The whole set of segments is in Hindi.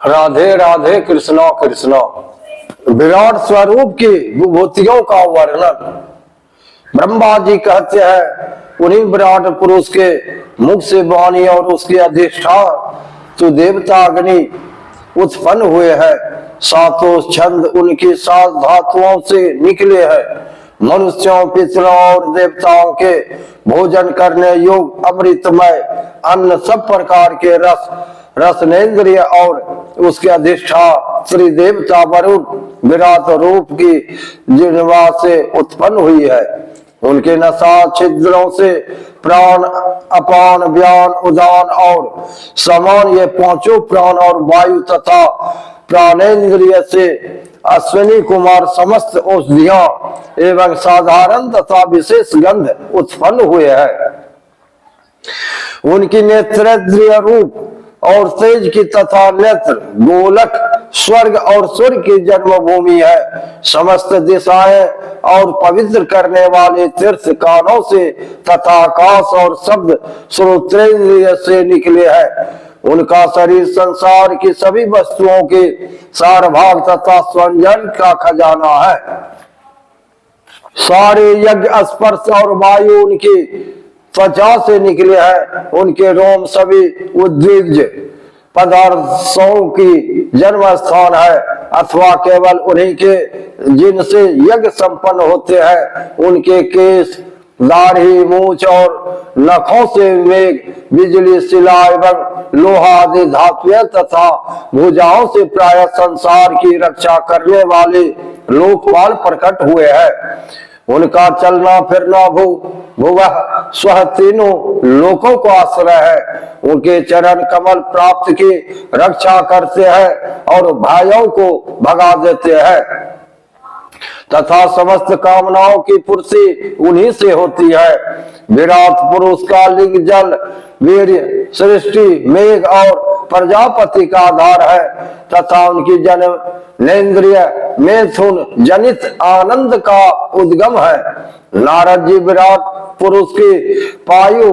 राधे राधे कृष्णा कृष्णा। विराट स्वरूप की विभूतियों का वर्णन ब्रह्मा जी कहते हैं, उन्हीं विराट पुरुष के मुख से वाणी और उसके अधिष्ठान तो देवता अग्नि उत्पन्न हुए हैं। सातों छंद उनकी सात धातुओं से निकले हैं। मनुष्यों, पितरों और देवताओं के भोजन करने योग्य अमृतमय अन्न सब प्रकार के रस रसनेन्द्रिय और उसके अधिष्ठान श्री देवता वरुण विराट रूप की जिह्वा से उत्पन्न हुई है। उनके नसा छिद्रों से प्राण, अपान, व्यान, उदान और समान ये पांचों प्राण और वायु तथा प्राणेन्द्रिय से अश्विनी कुमार समस्त औषधियां एवं साधारण तथा विशेष गंध उत्पन्न हुए हैं। उनकी नेत्रेंद्रिय रूप और तेज की तथा नेत्र गोलक स्वर्ग और सूर्य की जन्मभूमि है। समस्त दिशाएं और पवित्र करने वाले तीर्थ कानों से तथा आकाश और शब्द श्रोत्रेंद्रिय से निकले हैं। उनका शरीर संसार की सभी वस्तुओं के सारभाग तथा स्वंजन का खजाना है। सारे यज्ञ स्पर्श और वायु उनकी त्वचा से निकले हैं। उनके रोम सभी उद्विग्ज पदार्थों की जन्म स्थान है अथवा केवल उन्हीं के जिनसे यज्ञ संपन्न होते हैं। उनके केश, दाढ़ी, मूछ और नखों से मेघ, बिजली, शिला एवं लोहा आदि धातुएं तथा भुजाओं से प्राय संसार की रक्षा करने वाले लोकपाल प्रकट हुए हैं। उनका चलना फिरना भुवः स्वः तीनों लोकों को आश्रय है। उनके चरण कमल प्राप्त की रक्षा करते हैं और भाइयों को भगा देते हैं तथा समस्त कामनाओं की पूर्ति उन्हीं से होती है। विराट पुरुष का लिंग जल, वीर्य, सृष्टि, मेघ और प्रजापति का आधार है तथा उनकी जन्मेंद्रिय मैथुन जनित आनंद का उद्गम है। नारद जी विराट पुरुष की पायु,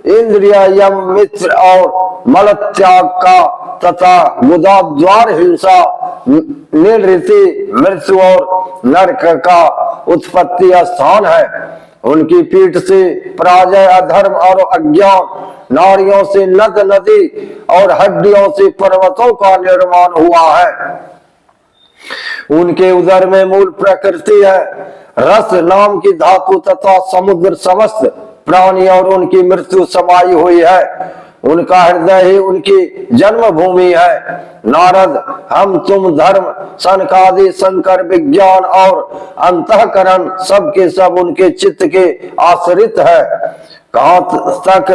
इंद्रिय, यम, मित्र और मल त्याग का तथा गुदाद्वार, हिंसा, निवृत्ति, मृत्यु और नरक का उत्पत्ति स्थान है। उनकी पीठ से पराजय, अधर्म और अज्ञान, नारियों से नद नदी और हड्डियों से पर्वतों का निर्माण हुआ है। उनके उदर में मूल प्रकृति है, रस नाम की धातु तथा समुद्र समस्त प्राणी और उनकी मृत्यु समाई हुई है। उनका हृदय ही उनकी जन्मभूमि है। नारद, हम तुम, धर्म, सनकादि, शंकर, विज्ञान और अंतःकरण सब के सब उनके चित्त के आश्रित है। कहाँ तक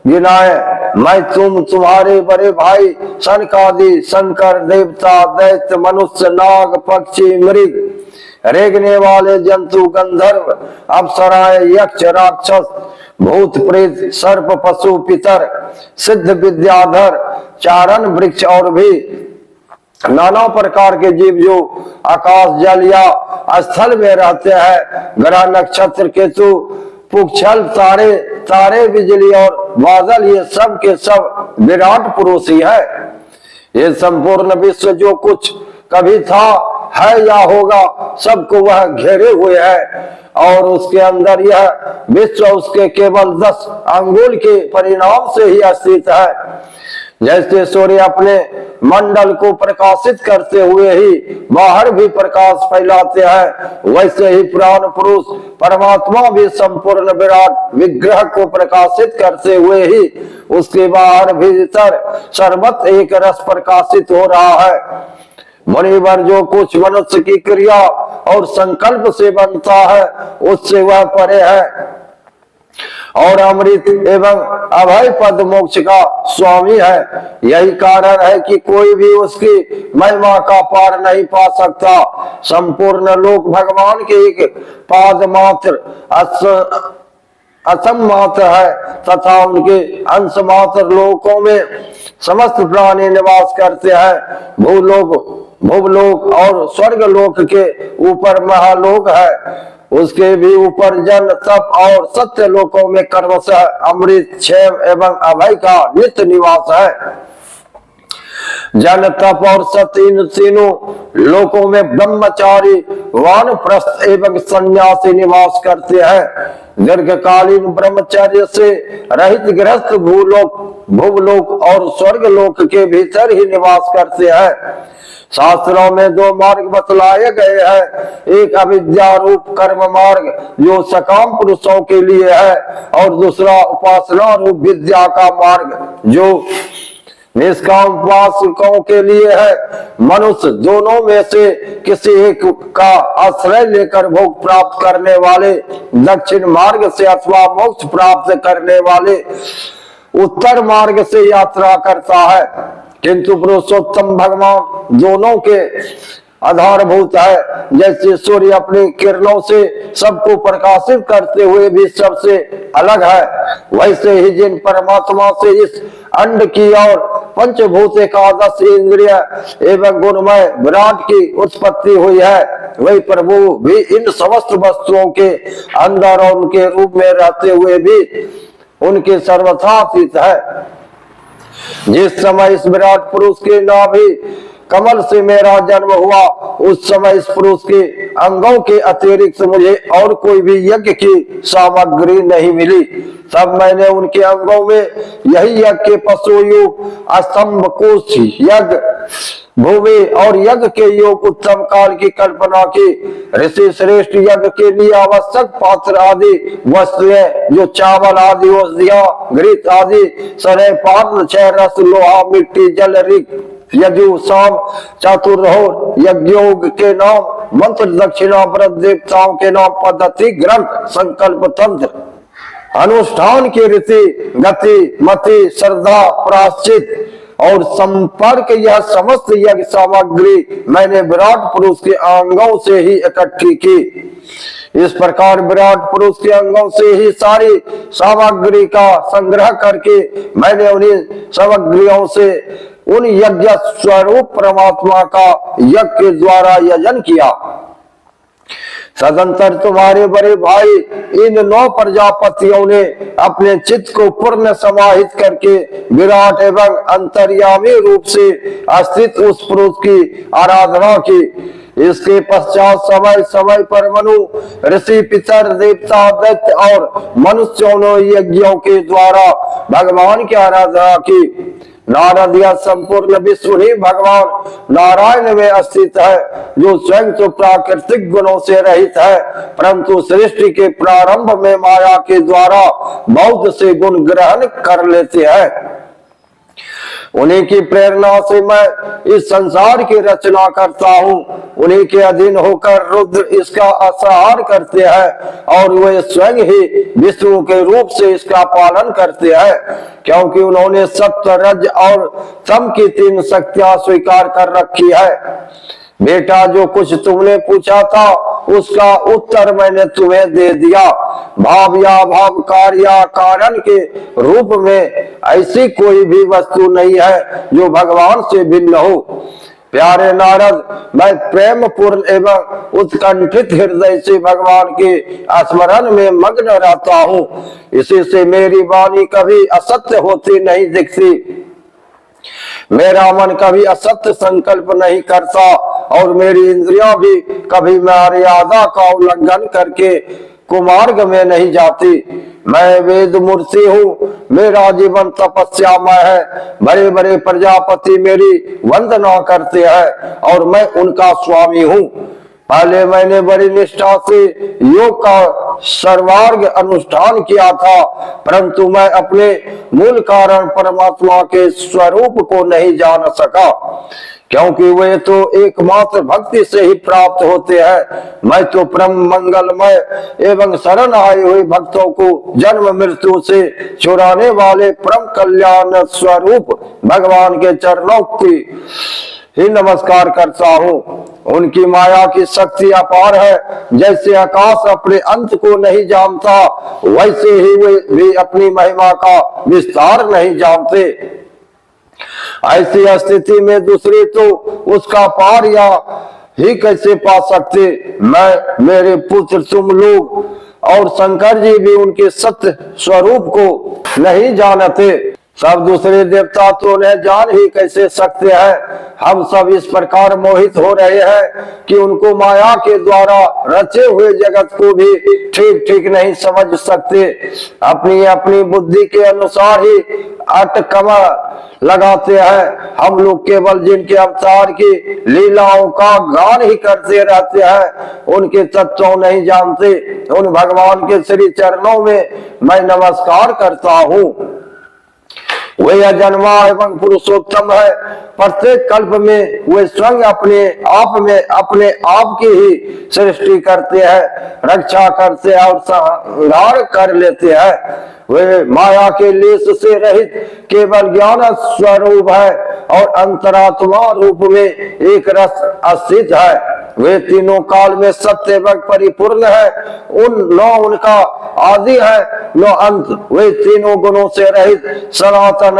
गिनाए मैं तुम, तुम्हारे बड़े भाई सनकादि, शंकर, देवता, दैत्य, मनुष्य, नाग, पक्षी, मृग, रेंगने वाले जंतु, गंधर्व, अप्सराएं, यक्ष, राक्षस, भूत, प्रेत, सर्प, पशु, पितर, सिद्ध, विद्याधर, चारण, वृक्ष और भी नाना प्रकार के जीव जो आकाश, जल या स्थल में रहते हैं। ग्रह, नक्षत्र, केतु, पुच्छल, तारे, तारे, बिजली और बादल, ये सब के सब विराट पुरुष ही है। ये संपूर्ण विश्व जो कुछ कभी था, है या होगा, सबको वह घेरे हुए है और उसके अंदर यह विश्व उसके केवल 10 अंगुल के परिणाम से ही अस्तित्व है। जैसे सूर्य अपने मंडल को प्रकाशित करते हुए ही बाहर भी प्रकाश फैलाते हैं, वैसे ही प्राण पुरुष परमात्मा भी संपूर्ण विराट विग्रह को प्रकाशित करते हुए ही उसके बाहर भीतर सर्वत्र एक रस प्रकाशित हो रहा है। मुनिवर, जो कुछ मनुष्य की क्रिया और संकल्प से बनता है उससे वह परे है और अमृत एवं अभय पद मोक्ष का स्वामी है। यही कारण है कि कोई भी उसकी महिमा का पार नहीं पा सकता। संपूर्ण लोक भगवान के एक पाद मात्र असम मात्र है तथा उनके अंश मात्र लोकों में समस्त प्राणी निवास करते हैं। भूलोक, भुवलोक और स्वर्ग लोक के ऊपर महालोक है, उसके भी ऊपर जन, तप और सत्य लोकों में कर्मशः अमृत, क्षेम एवं अभय का नित्य निवास है। जन तप और सत्य इन तीनों लोकों में ब्रह्मचारी वानप्रस्थ एवं सन्यासी निवास करते हैं। दीर्घकालीन ब्रह्मचर्य से रहित गृहस्थ भूलोक और स्वर्गलोक के भीतर ही निवास करते हैं। शास्त्रों में दो मार्ग बतलाए गए हैं, एक अविद्या रूप कर्म मार्ग जो सकाम पुरुषों के लिए है और दूसरा उपासना रूप विद्या का मार्ग जो निष्काम उपासकों के लिए है। मनुष्य दोनों में से किसी एक का आश्रय लेकर भोग प्राप्त करने वाले दक्षिण मार्ग से अथवा मोक्ष प्राप्त करने वाले उत्तर मार्ग से यात्रा करता है, किंतु पुरुषोत्तम भगवान दोनों के आधारभूत है। जैसे सूर्य अपनी किरणों से सबको प्रकाशित करते हुए भी सबसे अलग है, वैसे ही जिन परमात्मा से इस अंड की और पंचभूत एकादश इंद्रिय एवं गुणमय विराट की उत्पत्ति हुई है, वही प्रभु भी इन समस्त वस्तुओं के अंदर और उनके रूप में रहते हुए भी उनके सर्वथा अतीत है। जिस समय इस विराट पुरुष के नाभि कमल से मेरा जन्म हुआ, उस समय इस पुरुष के अंगों के अतिरिक्त मुझे और कोई भी यज्ञ की सामग्री नहीं मिली। तब मैंने उनके अंगों में यही यज्ञ के पशुयुग, स्तंभ, कुश यज्ञ, भूमि और यज्ञ के योग उत्तम काल की कल्पना की। ऋषि श्रेष्ठ यज्ञ के लिए आवश्यक पात्र आदि वस्तुएं जो चावल आदि औषधियां, घृत आदि सरे पात्र, छह रस, लोहा, मिट्टी, जल, ऋग, यजु, साम, चातुर्होर, यज्ञोग के नाम, मंत्र, दक्षिणा, व्रत, देवताओं के नाम, पद्धति, ग्रंथ, संकल्प, तंत्र, अनुष्ठान की रीति, गति, मति, श्रद्धा, प्रायश्चित और संपर्क, यह समस्त यज्ञ सामग्री मैंने विराट पुरुष के अंगों से ही इकट्ठी की। इस प्रकार विराट पुरुष के अंगों से ही सारी सामग्री का संग्रह करके मैंने उन्हीं सामग्रियों से उन यज्ञ स्वरूप परमात्मा का यज्ञ के द्वारा यजन किया। सदंतर तुम्हारे बड़े भाई इन 9 प्रजापतियों ने अपने चित्त को पूर्ण समाहित करके विराट एवं अंतर्यामी रूप से अस्तित्व उस पुरुष की आराधना की। इसके पश्चात समय समय पर मनु, ऋषि, पितर, देवता, दैत्य और मनुष्यों ने यज्ञों के द्वारा भगवान की आराधना की। नारद यह संपूर्ण विश्व ही भगवान नारायण में स्थित है, जो स्वयं तो प्राकृतिक गुणों से रहित है, परंतु सृष्टि के प्रारंभ में माया के द्वारा बहुत से गुण ग्रहण कर लेते हैं। उन्हीं की प्रेरणा से मैं इस संसार की रचना करता हूँ। उन्हीं के अधीन होकर रुद्र इसका असंहार करते हैं और वे स्वयं ही विष्णु के रूप से इसका पालन करते हैं, क्योंकि उन्होंने सत्य, रज और तम की 3 शक्तियां स्वीकार कर रखी है। बेटा, जो कुछ तुमने पूछा था उसका उत्तर मैंने तुम्हें दे दिया। भाव या भाव, कार्य या कारण के रूप में ऐसी कोई भी वस्तु नहीं है जो भगवान से भिन्न हो। प्यारे नारद, मैं प्रेम पूर्ण एवं उत्कंठित हृदय से भगवान के स्मरण में मग्न रहता हूँ। इसी से मेरी वाणी कभी असत्य होती नहीं दिखती, मेरा मन कभी असत्य संकल्प नहीं करता और मेरी इंद्रियां भी कभी मर्यादा का उल्लंघन करके कुमार्ग में नहीं जाती। मैं वेद मूर्ति हूँ, मेरा जीवन तपस्यामय है। बड़े बड़े प्रजापति मेरी वंदना करते हैं और मैं उनका स्वामी हूँ। पहले मैंने बड़ी निष्ठा से योग का सर्वार्ग अनुष्ठान किया था, परंतु मैं अपने मूल कारण परमात्मा के स्वरूप को नहीं जान सका, क्योंकि वे तो एकमात्र भक्ति से ही प्राप्त होते हैं। मैं तो परम मंगलमय एवं शरण आए हुए भक्तों को जन्म मृत्यु से छुड़ाने वाले परम कल्याण स्वरूप भगवान के चरणों की ही नमस्कार करता हूँ। उनकी माया की शक्ति अपार है। जैसे आकाश अपने अंत को नहीं जानता, वैसे ही वे भी अपनी महिमा का विस्तार नहीं जानते। ऐसी स्थिति में दूसरे तो उसका पार या ही कैसे पा सकते। मैं, मेरे पुत्र, तुम लोग और शंकर जी भी उनके सत्य स्वरूप को नहीं जानते। सब दूसरे देवता तो उन्हें जान ही कैसे सकते हैं। हम सब इस प्रकार मोहित हो रहे हैं कि उनको माया के द्वारा रचे हुए जगत को भी ठीक ठीक नहीं समझ सकते। अपनी अपनी बुद्धि के अनुसार ही अटकमा लगाते हैं। हम लोग केवल जिनके अवतार की लीलाओं का गान ही करते रहते हैं, उनके तत्वों नहीं जानते। उन भगवान के श्री चरणों में मैं नमस्कार करता हूँ। वे अजन्मा एवं पुरुषोत्तम है। प्रत्येक कल्प में वे स्वयं अपने आप की ही सृष्टि करते हैं, रक्षा करते हैं और संहार कर लेते हैं। वे माया के लेस से रहित केवल ज्ञान स्वरूप है और अंतरात्मा रूप में एक रस अस्तित है। वे तीनों काल में सत्य एवं परिपूर्ण है। न उनका आदि है न अंत। वे तीनों गुणों से रहित सनातन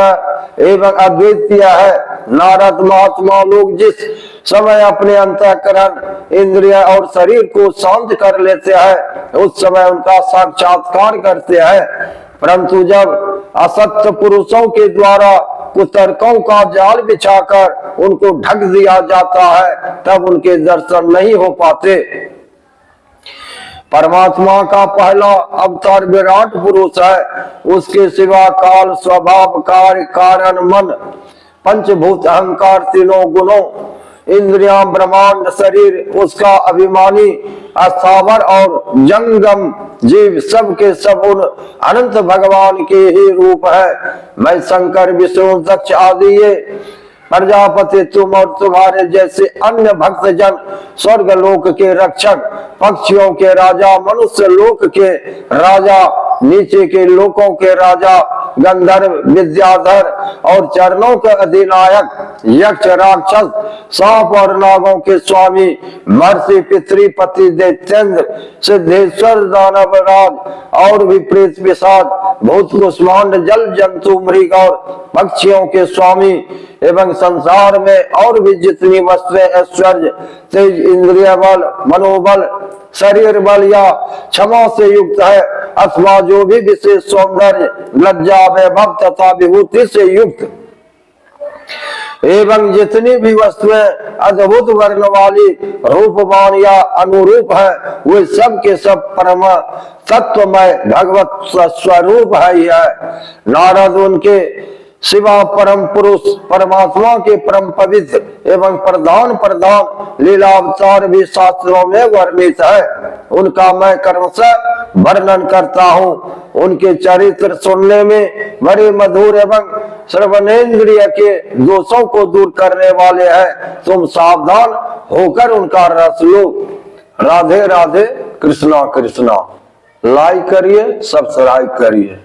एवं अद्वितीय है। नारद महात्मा लोग जिस समय अपने अंतःकरण, इंद्रिय और शरीर को शांत कर लेते हैं, उस समय उनका साक्षात्कार करते हैं। परंतु जब असत्य पुरुषों के द्वारा कुतर्कों का जाल बिछाकर उनको ढक दिया जाता है, तब उनके दर्शन नहीं हो पाते। परमात्मा का पहला अवतार विराट पुरुष है। उसके सिवा काल, स्वभाव, कार्य, कारण, मन, पंचभूत, अहंकार, तीनों गुणों, इंद्रियां, ब्रह्मांड, शरीर, उसका अभिमानी, अस्थावर और जंगम जीव सब के सब उन अनंत भगवान के ही रूप है। मैं शंकर, विष्णु, दक्ष आदि ये प्रजापति, तुम और तुम्हारे जैसे अन्य भक्त जन, स्वर्ग लोक के रक्षक, पक्षियों के राजा, मनुष्य लोक के राजा, नीचे के लोकों के राजा, गंधर्व, विद्याधर और चरणों के अधिनायक, यक्ष, राक्षस, सांप और नागों के स्वामी, महर्षि, पितृपति, दैत्येंद्र, सिद्धेश्वर, दानवराज और भी प्रेत, पिशाच, भूत, कुष्मांड, जल जंतु, मृग और पक्षियों के स्वामी एवं संसार में और भी जितनी वस्तुएं ऐश्वर्य, तेज, इंद्रिय बल, मनोबल, शरीर बल या क्षमा से युक्त है, अथवा जो भी विशेष सौंदर्य, लज्जा, वैभव तथा विभूति से युक्त एवं जितनी भी वस्तुएं अद्भुत वर्ण वाली, रूपवान या अनुरूप है, वे सब के सब परम तत्वमय भगवत स्वरूप है। नारद उनके शिवा परम पुरुष परमात्मा के परम पवित्र एवं प्रधान लीला अवतार भी शास्त्रों में वर्णित है। उनका मैं क्रमशः वर्णन करता हूँ। उनके चरित्र सुनने में बड़े मधुर एवं श्रवणेन्द्रिय के दोषों को दूर करने वाले हैं। तुम सावधान होकर उनका रस लो। राधे राधे, कृष्णा कृष्णा। लाइक करिए, सब्सक्राइब करिए।